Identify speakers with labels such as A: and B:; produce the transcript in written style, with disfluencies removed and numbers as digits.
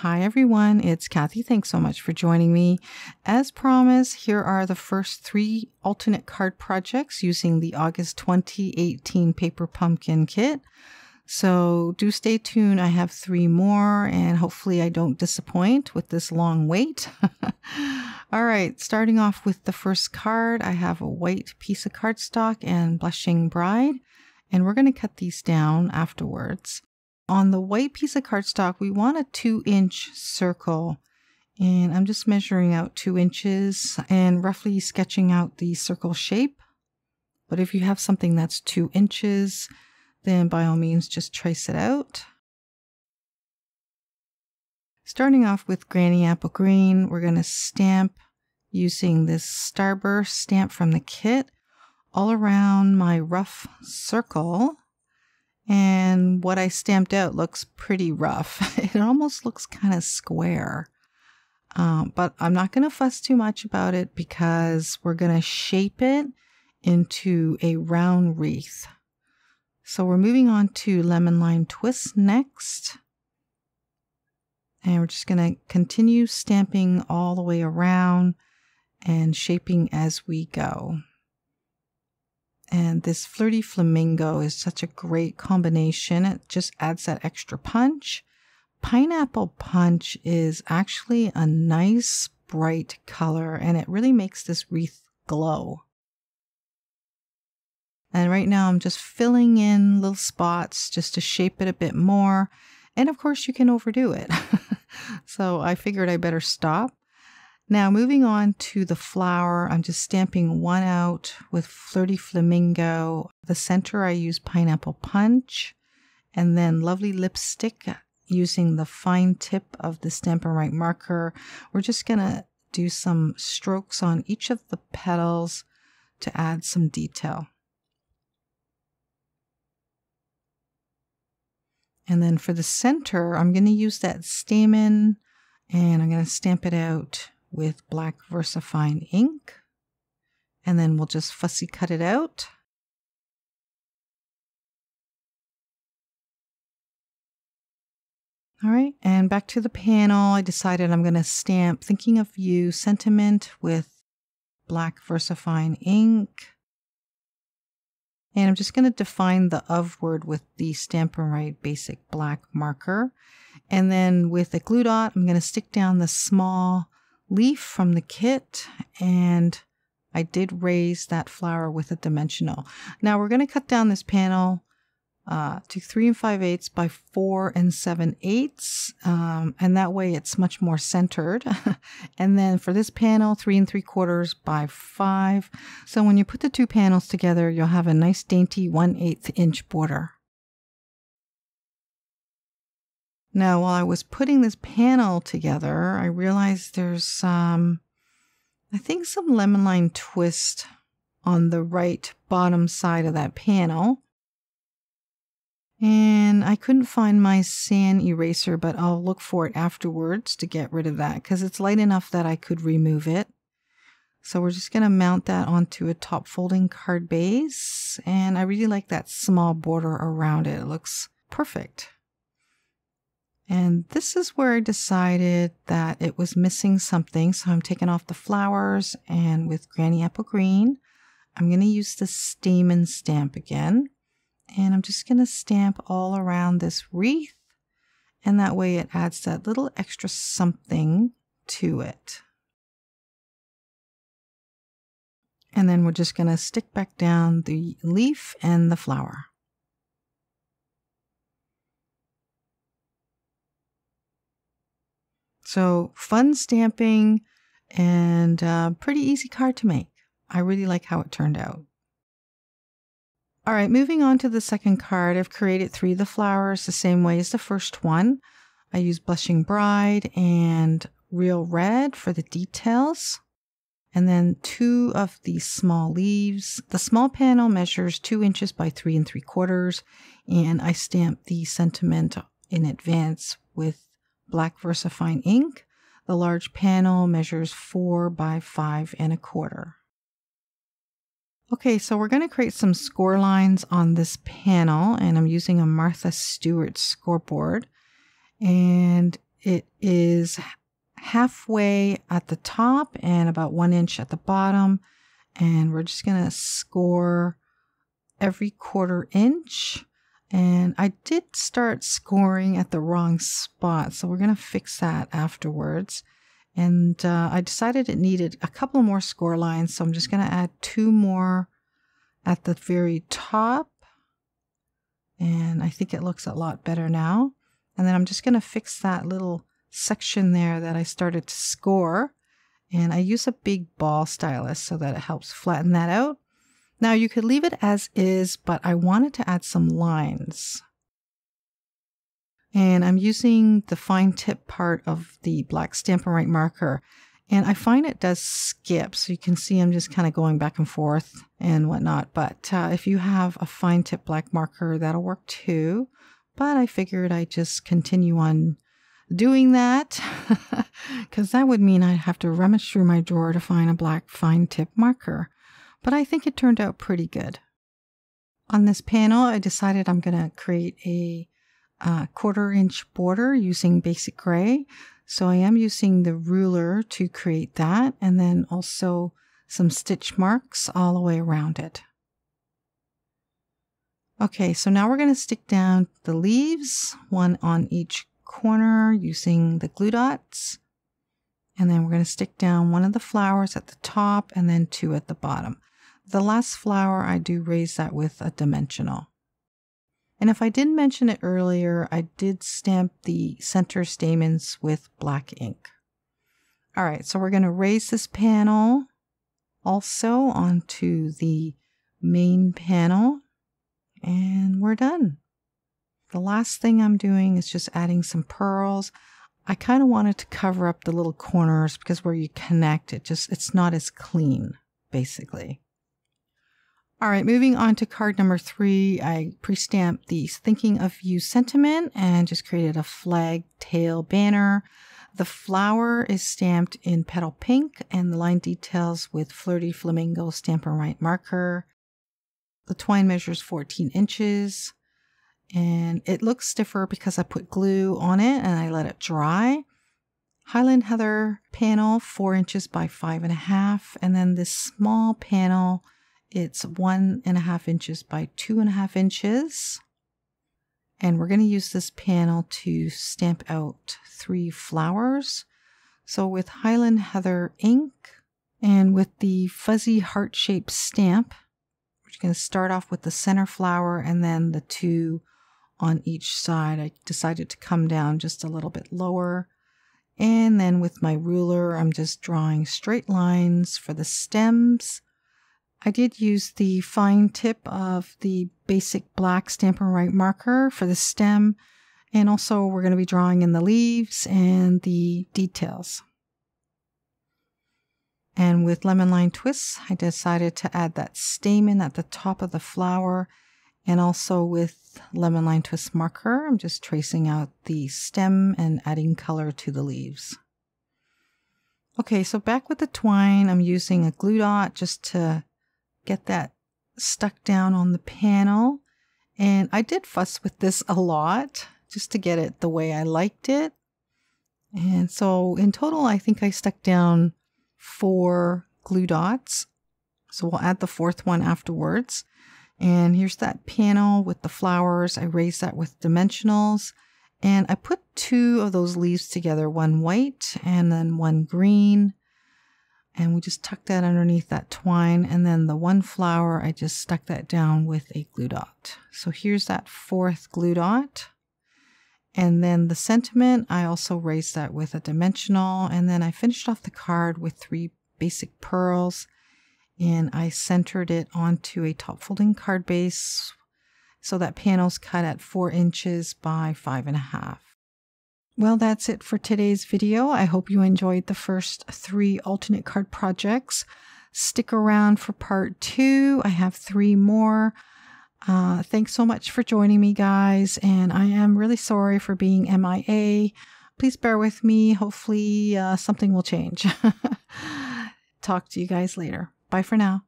A: Hi everyone, it's Kathie. Thanks so much for joining me. As promised, here are the first 3 alternate card projects using the August 2018 Paper Pumpkin kit. So do stay tuned. I have 3 more and hopefully I don't disappoint with this long wait. All right, starting off with the first card, I have a white piece of cardstock and Blushing Bride, and we're going to cut these down afterwards. On the white piece of cardstock, we want a 2-inch circle, and I'm just measuring out 2 inches and roughly sketching out the circle shape. But if you have something that's 2 inches, then by all means just trace it out. Starting off with Granny Apple Green, we're going to stamp using this Starburst stamp from the kit all around my rough circle. And what I stamped out looks pretty rough. It almost looks kind of square. But I'm not going to fuss too much about it because we're going to shape it into a round wreath. So we're moving on to Lemon Lime Twist next. And we're just going to continue stamping all the way around and shaping as we go. And this Flirty Flamingo is such a great combination. It just adds that extra punch. Pineapple Punch is actually a nice bright color and it really makes this wreath glow. And right now I'm just filling in little spots just to shape it a bit more. And of course you can overdo it. So I figured I better stop. Now moving on to the flower, I'm just stamping one out with Flirty Flamingo. The center I use Pineapple Punch, and then Lovely Lipstick using the fine tip of the Stampin' Right marker. We're just going to do some strokes on each of the petals to add some detail. And then for the center, I'm going to use that stamen and I'm going to stamp it out with black Versafine ink, and then we'll just fussy cut it out. All right, and back to the panel. I decided I'm going to stamp Thinking of You sentiment with black Versafine ink. And I'm just going to define the of word with the Stampin' Right basic black marker. And then with a glue dot, I'm going to stick down the small leaf from the kit, and I did raise that flower with a dimensional. Now we're going to cut down this panel to 3 5/8 by 4 7/8, and that way it's much more centered. And then for this panel, 3 3/4 by 5. So when you put the 2 panels together, you'll have a nice dainty 1/8 inch border. Now, while I was putting this panel together, I realized there's, I think some lemon lime twist on the right bottom side of that panel. And I couldn't find my sand eraser, but I'll look for it afterwards to get rid of that because it's light enough that I could remove it. So we're just going to mount that onto a top folding card base. And I really like that small border around it. It looks perfect. And this is where I decided that it was missing something. So I'm taking off the flowers, and with Granny Apple Green, I'm going to use the stamen stamp again. And I'm just going to stamp all around this wreath. And that way it adds that little extra something to it. And then we're just going to stick back down the leaf and the flower. So fun stamping and pretty easy card to make. I really like how it turned out. All right, moving on to the second card. I've created 3 of the flowers the same way as the first one. I use Blushing Bride and Real Red for the details. And then 2 of these small leaves. The small panel measures 2 inches by 3 3/4. And I stamped the sentiment in advance with black Versafine ink. The large panel measures 4 by 5 1/4. Okay, so we're going to create some score lines on this panel, and I'm using a Martha Stewart scoreboard. And It is halfway at the top and about 1 inch at the bottom. And we're just going to score every 1/4 inch. And I did start scoring at the wrong spot, so we're going to fix that afterwards. And I decided it needed a couple more score lines, so I'm just going to add 2 more at the very top. And I think it looks a lot better now. And then I'm just going to fix that little section there that I started to score. And I use a big ball stylus so that it helps flatten that out. Now you could leave it as is, but I wanted to add some lines. And I'm using the fine tip part of the black Stampin' Right marker. And I find it does skip, so you can see I'm just kind of going back and forth and whatnot. But if you have a fine tip black marker, that'll work too. But I figured I'd just continue on doing that because that would mean I'd have to rummage through my drawer to find a black fine tip marker. But I think it turned out pretty good. On this panel, I decided I'm going to create a 1/4 inch border using basic gray. So I am using the ruler to create that, and then also some stitch marks all the way around it. Okay, so now we're going to stick down the leaves, 1 on each corner using the glue dots. And then we're going to stick down 1 of the flowers at the top and then 2 at the bottom. The last flower, I do raise that with a dimensional. And if I didn't mention it earlier, I did stamp the center stamens with black ink. All right, so we're going to raise this panel also onto the main panel, and we're done. The last thing I'm doing is just adding some pearls. I kind of wanted to cover up the little corners because where you connect, it's not as clean, basically. All right, moving on to card number 3, I pre-stamped the Thinking of You sentiment and just created a flag tail banner. The flower is stamped in petal pink and the line details with Flirty Flamingo Stampin' Right marker. The twine measures 14 inches and it looks stiffer because I put glue on it and I let it dry. Highland Heather panel, 4 inches by 5.5, and then this small panel, it's 1.5 inches by 2.5 inches. And we're going to use this panel to stamp out 3 flowers. So with Highland Heather ink and with the fuzzy heart-shaped stamp, we're going to start off with the center flower and then the 2 on each side. I decided to come down just a little bit lower. And then with my ruler, I'm just drawing straight lines for the stems. I did use the fine tip of the basic black Stampin' Right marker for the stem, and also we're going to be drawing in the leaves and the details. And with lemon line twists, I decided to add that stamen at the top of the flower, and also with lemon line twist marker, I'm just tracing out the stem and adding color to the leaves. Okay, so back with the twine, I'm using a glue dot just to get that stuck down on the panel. And I did fuss with this a lot just to get it the way I liked it. And so in total, I think I stuck down 4 glue dots. So we'll add the 4th one afterwards. And here's that panel with the flowers. I raised that with dimensionals. And I put 2 of those leaves together, 1 white and then 1 green. And we just tucked that underneath that twine. And then the 1 flower, I just stuck that down with a glue dot. So here's that 4th glue dot. And then the sentiment, I also raised that with a dimensional. And then I finished off the card with 3 basic pearls. And I centered it onto a top folding card base. So that panel's cut at 4 inches by 5.5. Well, that's it for today's video. I hope you enjoyed the first 3 alternate card projects. Stick around for part 2. I have 3 more. Thanks so much for joining me, guys. And I am really sorry for being MIA. Please bear with me. Hopefully something will change. Talk to you guys later. Bye for now.